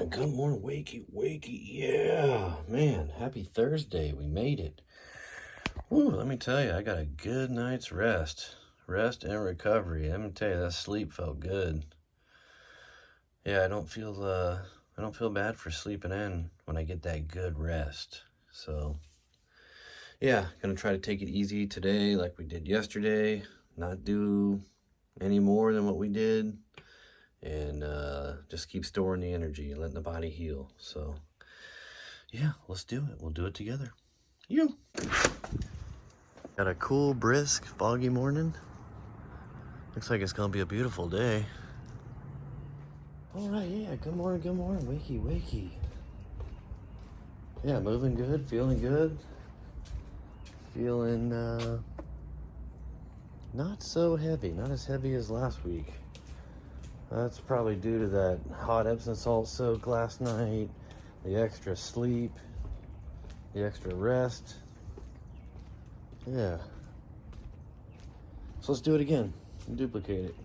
Good morning, wakey. Yeah, man, happy Thursday. We made it. Woo, let me tell you, I got a good night's rest and recovery. Let me tell you, that sleep felt good. Yeah, I don't feel bad for sleeping in when I get that good rest. So, yeah, gonna try to take it easy today like we did yesterday, not do any more than what we did, and just keep storing the energy and letting the body heal. So, yeah, let's do it. We'll do it together. You. Got a cool, brisk, foggy morning. Looks like it's gonna be a beautiful day. All right, yeah, good morning, wakey. Yeah, moving good, feeling good. Feeling not so heavy, not as heavy as last week. That's probably due to that hot Epsom salt soak last night, the extra sleep, the extra rest. Yeah. So let's do it again. Duplicate it.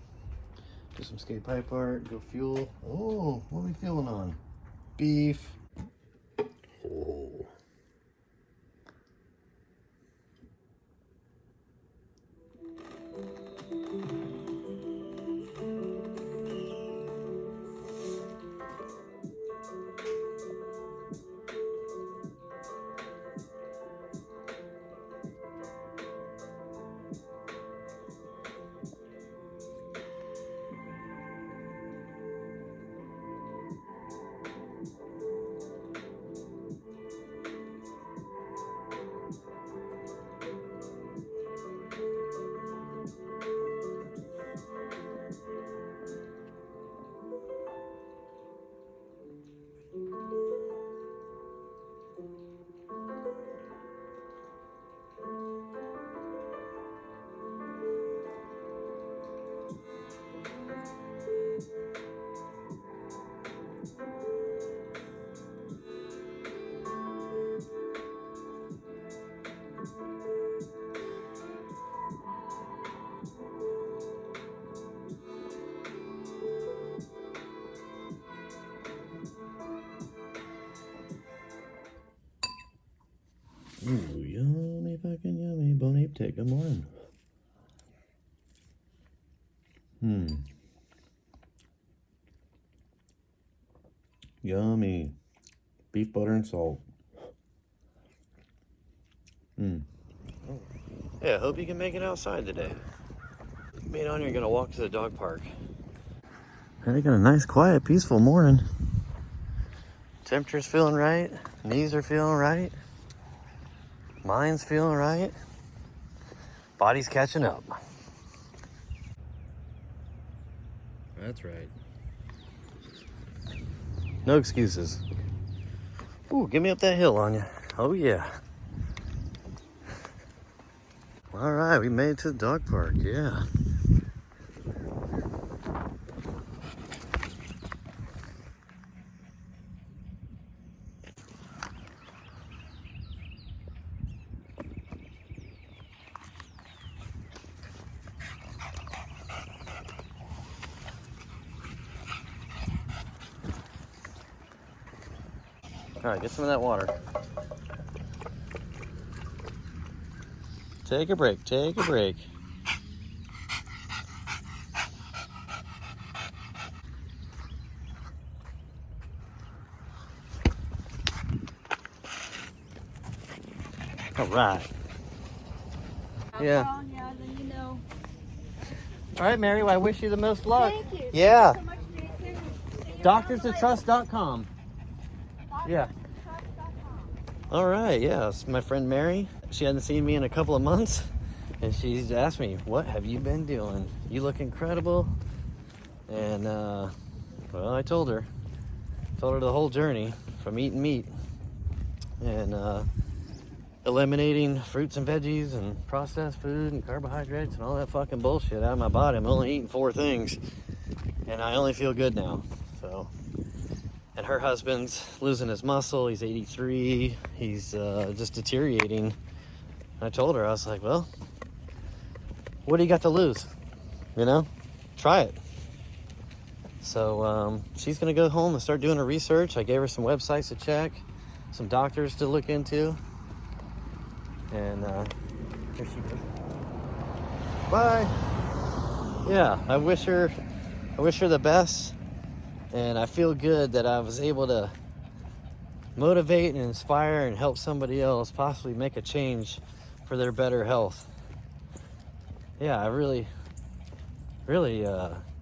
Do some skate pipe art, go fuel. Oh, what are we fueling on? Beef. Oh. Ooh, yummy, fucking yummy. Bon appetit. Good morning. Yummy. Beef, butter, and salt. Yeah, hope you can make it outside today. Me and Anya are gonna walk to the dog park. I got a nice, quiet, peaceful morning. Temperature's feeling right. Knees are feeling right. Mind's feeling right. Body's catching up. That's right. No excuses. Ooh, get me up that hill, Anya. Oh, yeah. All right, we made it to the dog park, yeah. All right, get some of that water. Take a break. All right. Yeah. Yeah, then you know. All right, Mary, well, I wish you the most luck. Thank you. Yeah. Thank you so much, Jason. DoctorsToTrust.com. Yeah. All right, yeah, it's my friend Mary. She hadn't seen me in a couple of months, and she's asked me, what have you been doing? You look incredible. And, well, I told her the whole journey from eating meat and eliminating fruits and veggies and processed food and carbohydrates and all that fucking bullshit out of my body. I'm only eating 4 things, and I only feel good now, so. And her husband's losing his muscle. He's 83. He's just deteriorating. And I told her, I was like, well, what do you got to lose? You know, try it. So she's gonna go home and start doing her research. I gave her some websites to check, some doctors to look into, and here she goes. Bye. Yeah, I wish her the best, and I feel good that I was able to motivate and inspire and help somebody else possibly make a change for their better health. Yeah, I really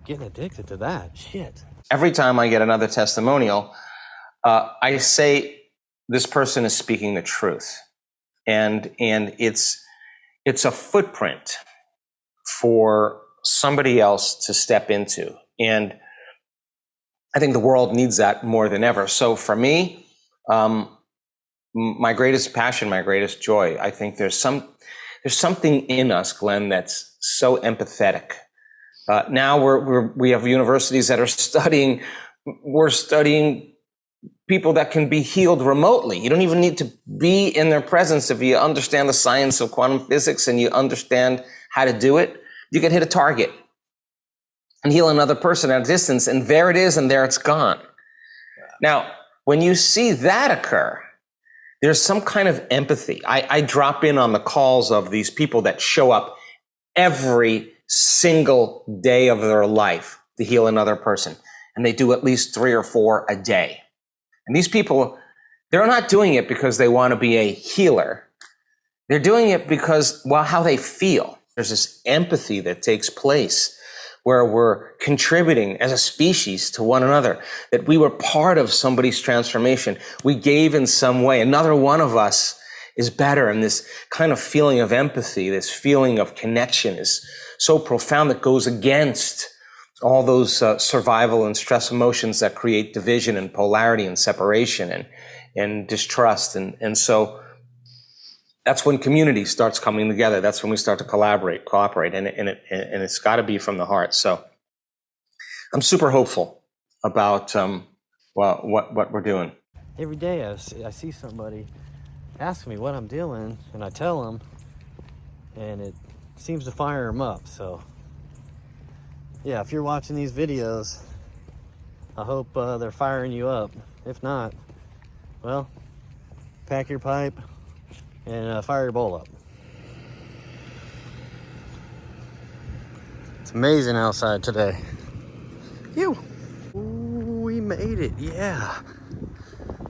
getting addicted to that shit. Every time I get another testimonial, I say this person is speaking the truth, and it's a footprint for somebody else to step into, and I think the world needs that more than ever. So for me, my greatest passion, my greatest joy, I think there's something in us, Glenn, that's so empathetic. Now we have universities that are studying people that can be healed remotely. You don't even need to be in their presence. If you understand the science of quantum physics and you understand how to do it, you can hit a target and heal another person at a distance, and there it is, and there it's gone. Now, when you see that occur, there's some kind of empathy. I drop in on the calls of these people that show up every single day of their life to heal another person. And they do at least 3 or 4 a day. And these people, they're not doing it because they want to be a healer. They're doing it because, well, how they feel. There's this empathy that takes place where we're contributing as a species to one another, that we were part of somebody's transformation. We gave in some way. Another one of us is better. And this kind of feeling of empathy, this feeling of connection is so profound that goes against all those survival and stress emotions that create division and polarity and separation and distrust. And so that's when community starts coming together. That's when we start to cooperate, and it's got to be from the heart. So I'm super hopeful about what we're doing. Every day I see somebody ask me what I'm doing, and I tell them, and it seems to fire them up. So yeah, if you're watching these videos, I hope they're firing you up. If not, well, pack your pipe and fire your bowl up. It's amazing outside today. Ooh, we made it, yeah.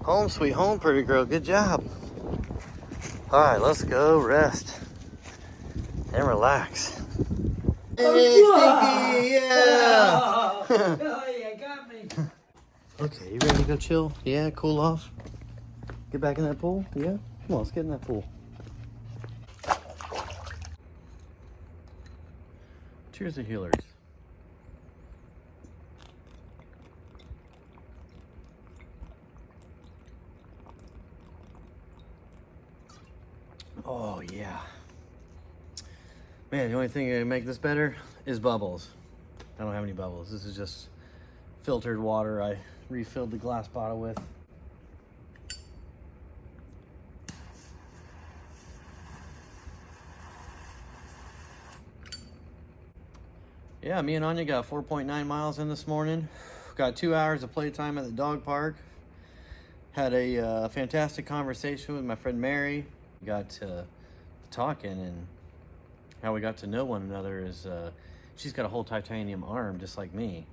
Home sweet home, pretty girl, good job. All right, let's go rest and relax. Hey, Sticky, yeah. Oh, you got me. Okay, you ready to go chill? Yeah, cool off. Get back in that pool, yeah? Come on, let's get in that pool. Cheers to healers. Oh yeah. Man, the only thing that can make this better is bubbles. I don't have any bubbles. This is just filtered water I refilled the glass bottle with. Yeah, me and Anya got 4.9 miles in this morning. Got 2 hours of playtime at the dog park. Had a fantastic conversation with my friend Mary. Got to talking, and how we got to know one another is she's got a whole titanium arm just like me,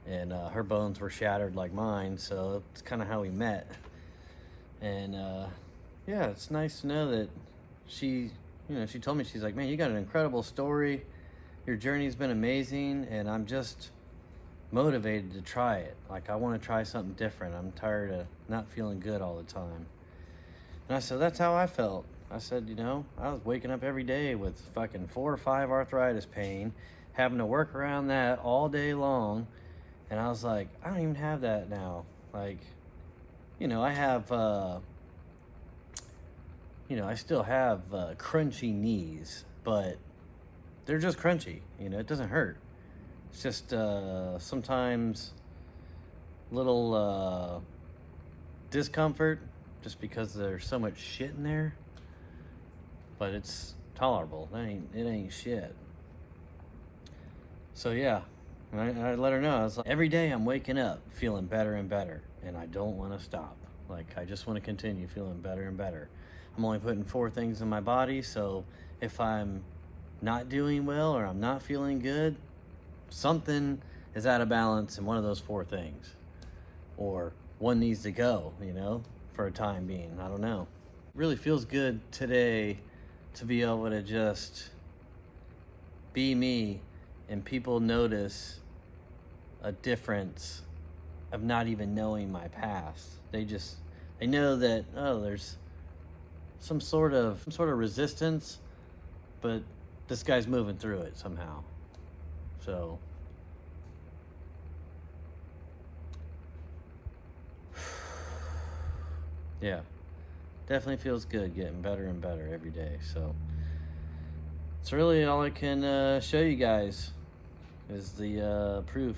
and her bones were shattered like mine, so it's kind of how we met. And yeah, it's nice to know that she told me, she's like, man, you got an incredible story, your journey's been amazing, and I'm just motivated to try it. Like, I want to try something different. I'm tired of not feeling good all the time. And I said, that's how I felt. I said, I was waking up every day with fucking 4 or 5 arthritis pain, having to work around that all day long. And I was like, I don't even have that now. Like, I have, I still have crunchy knees, but they're just crunchy. It doesn't hurt. It's just sometimes little discomfort just because there's so much shit in there. But it's tolerable. It ain't shit. So yeah, And I let her know. I was like, every day I'm waking up feeling better and better, and I don't want to stop. Like, I just want to continue feeling better and better. I'm only putting 4 things in my body, so if I'm not doing well or I'm not feeling good, something is out of balance in one of those 4 things. Or one needs to go, you know, for a time being. I don't know. It really feels good today to be able to just be me, and people notice a difference of not even knowing my past. They know that, oh, there's some sort of resistance, but this guy's moving through it somehow. So yeah, definitely feels good getting better and better every day. So it's really all I can show you guys is the proof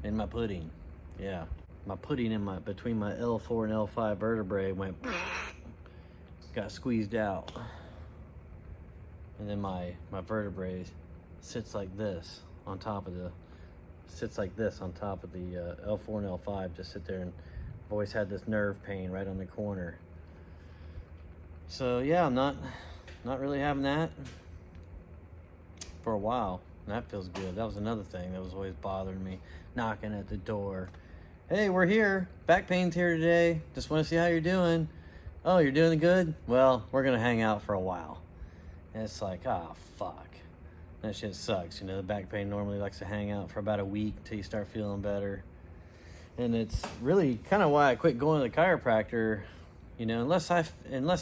in my pudding. Yeah, my pudding in between my L4 and L5 vertebrae got squeezed out, and then my vertebrae sits like this on top of the L4 and L5. Just sit there, and I've always had this nerve pain right on the corner. So yeah, I'm not really having that for a while, and that feels good. That was another thing that was always bothering me, knocking at the door. Hey, we're here. Back pain's here today. Just want to see how you're doing. Oh, you're doing good? Well, we're gonna hang out for a while. And it's like, ah, fuck. That shit sucks. You know, the back pain normally likes to hang out for about a week till you start feeling better. And it's really kind of why I quit going to the chiropractor. You know, unless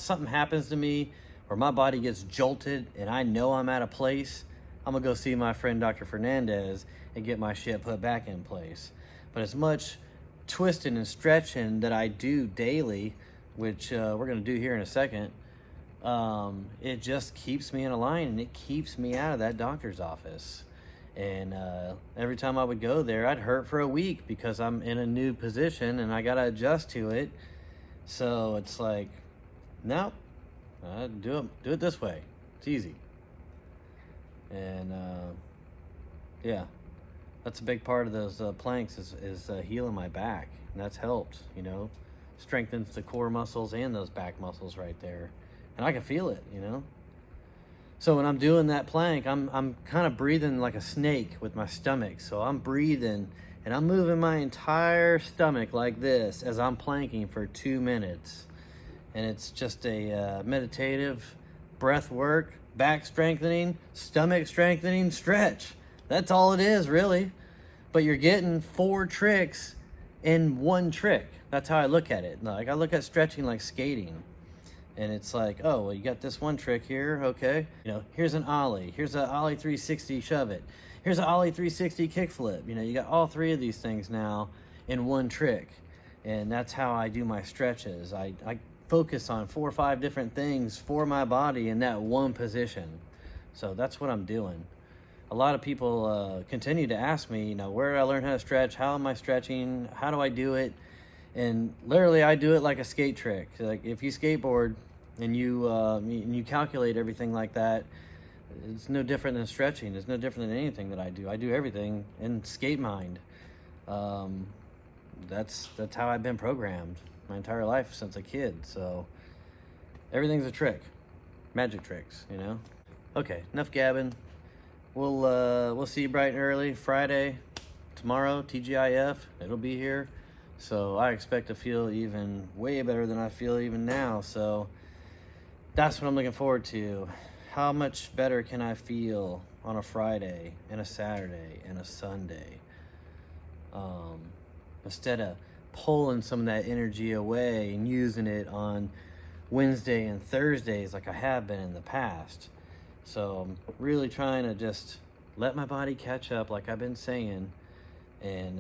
something happens to me or my body gets jolted and I know I'm out of place, I'm gonna go see my friend Dr. Fernandez and get my shit put back in place. But as much twisting and stretching that I do daily, which we're gonna do here in a second, it just keeps me in a line, and it keeps me out of that doctor's office. And every time I would go there, I'd hurt for a week because I'm in a new position and I gotta adjust to it. So it's like, no, do it this way. It's easy. And yeah, that's a big part of those planks is healing my back, and that's helped. You know, strengthens the core muscles and those back muscles right there, and I can feel it. You know. So when I'm doing that plank, I'm kind of breathing like a snake with my stomach. So I'm breathing and I'm moving my entire stomach like this as I'm planking for 2 minutes. And it's just a meditative breath work, back strengthening, stomach strengthening stretch. That's all it is, really. But you're getting 4 tricks in 1 trick. That's how I look at it. Like, I look at stretching like skating. And it's like, oh, well, you got this 1 trick here, okay. You know, here's an ollie. Here's an ollie 360 shove it. Here's an ollie 360 kickflip. You know, you got all 3 of these things now in 1 trick. And that's how I do my stretches. I focus on 4 or 5 different things for my body in that 1 position. So that's what I'm doing. A lot of people continue to ask me, you know, where did I learn how to stretch? How am I stretching? How do I do it? And literally, I do it like a skate trick. Like, if you skateboard and you calculate everything like that, it's no different than stretching. It's no different than anything that I do. I do everything in skate mind. That's how I've been programmed my entire life since a kid. So everything's a trick, magic tricks, you know. Okay, enough gabbing. We'll see you bright and early Friday, tomorrow. TGIF, it'll be here. So I expect to feel even way better than I feel even now. So that's what I'm looking forward to. How much better can I feel on a Friday and a Saturday and a Sunday? Instead of pulling some of that energy away and using it on Wednesday and Thursdays like I have been in the past. So I'm really trying to just let my body catch up, like I've been saying, and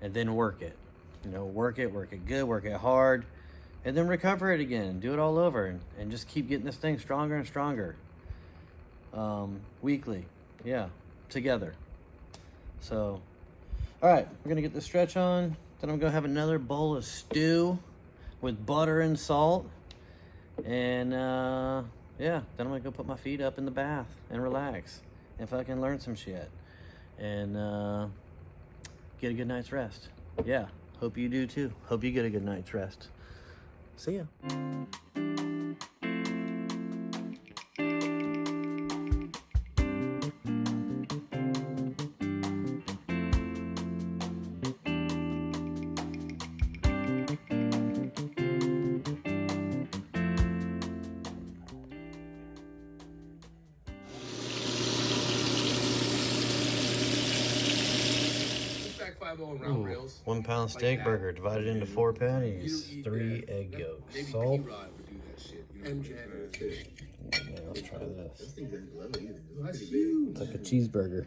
then work it. You know, work it good, work it hard, and then recover it again. Do it all over, and just keep getting this thing stronger and stronger. Weekly, yeah, together. So, all right, we're gonna get the stretch on. Then I'm gonna have another bowl of stew with butter and salt, and yeah, then I'm gonna go put my feet up in the bath and relax and fucking learn some shit. and get a good night's rest. Yeah, hope you do too. Hope you get a good night's rest. See ya. Ooh, 1 pound steak burger divided into 4 patties, 3 egg yolks, salt. Yeah, let's try this. It's like a cheeseburger.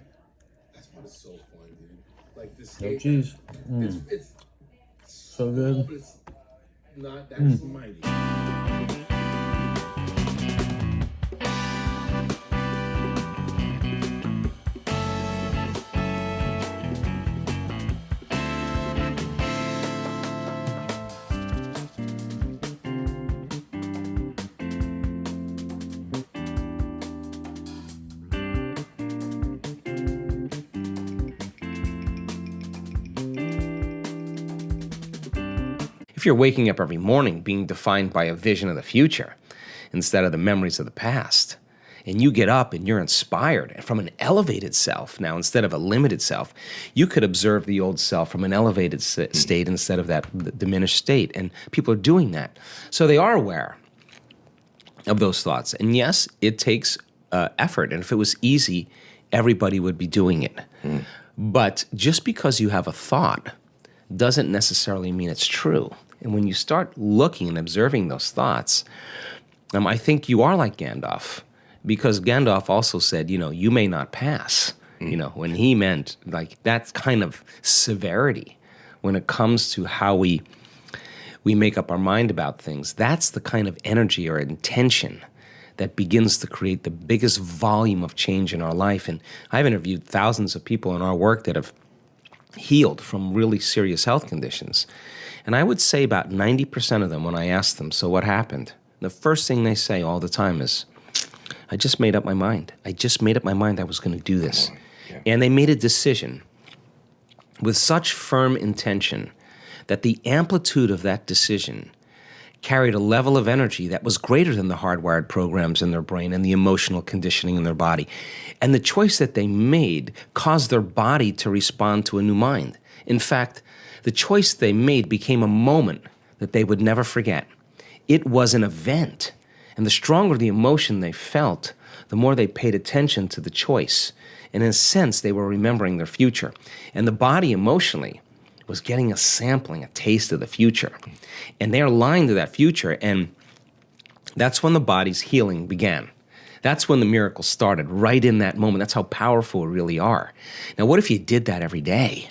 No cheese. So good. If you're waking up every morning being defined by a vision of the future instead of the memories of the past, and you get up and you're inspired from an elevated self now instead of a limited self, you could observe the old self from an elevated state instead of that diminished state. And people are doing that. So they are aware of those thoughts. And yes, it takes effort. And if it was easy, everybody would be doing it. But just because you have a thought doesn't necessarily mean it's true. And when you start looking and observing those thoughts, I think you are like Gandalf, because Gandalf also said, you may not pass, when he meant like that kind of severity when it comes to how we make up our mind about things. That's the kind of energy or intention that begins to create the biggest volume of change in our life. And I've interviewed thousands of people in our work that have healed from really serious health conditions. And I would say about 90% of them, when I ask them, so what happened? The first thing they say all the time is, I just made up my mind. I just made up my mind I was going to do this. Yeah. And they made a decision with such firm intention that the amplitude of that decision carried a level of energy that was greater than the hardwired programs in their brain and the emotional conditioning in their body. And the choice that they made caused their body to respond to a new mind. In fact, the choice they made became a moment that they would never forget. It was an event. And the stronger the emotion they felt, the more they paid attention to the choice. And in a sense, they were remembering their future. And the body emotionally was getting a sampling, a taste of the future. And they're aligned to that future, and that's when the body's healing began. That's when the miracle started, right in that moment. That's how powerful we really are. Now, what if you did that every day?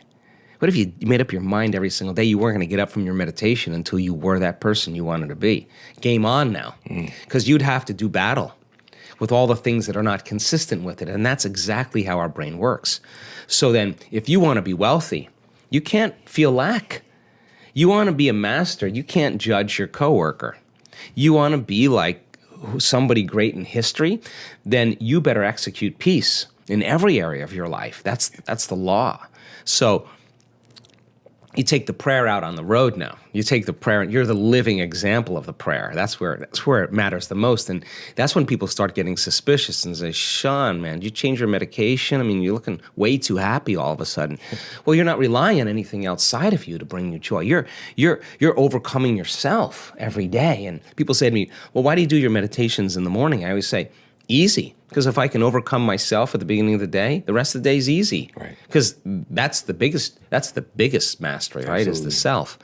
What if you made up your mind every single day you weren't going to get up from your meditation until you were that person you wanted to be? Game on now. Because you'd have to do battle with all the things that are not consistent with it, and that's exactly how our brain works. So then, if you want to be wealthy, you can't feel lack. You want to be a master, you can't judge your coworker. You want to be like somebody great in history, then you better execute peace in every area of your life. That's the law. So you take the prayer out on the road now. You take the prayer, and you're the living example of the prayer. That's where it matters the most. And that's when people start getting suspicious and say, Sean, man, did you change your medication? I mean, you're looking way too happy all of a sudden. Well, you're not relying on anything outside of you to bring you joy. You're overcoming yourself every day. And people say to me, well, why do you do your meditations in the morning? I always say, easy. Because if I can overcome myself at the beginning of the day, the rest of the day is easy. Right. Because that's the biggest mastery, right? Absolutely. Is the self.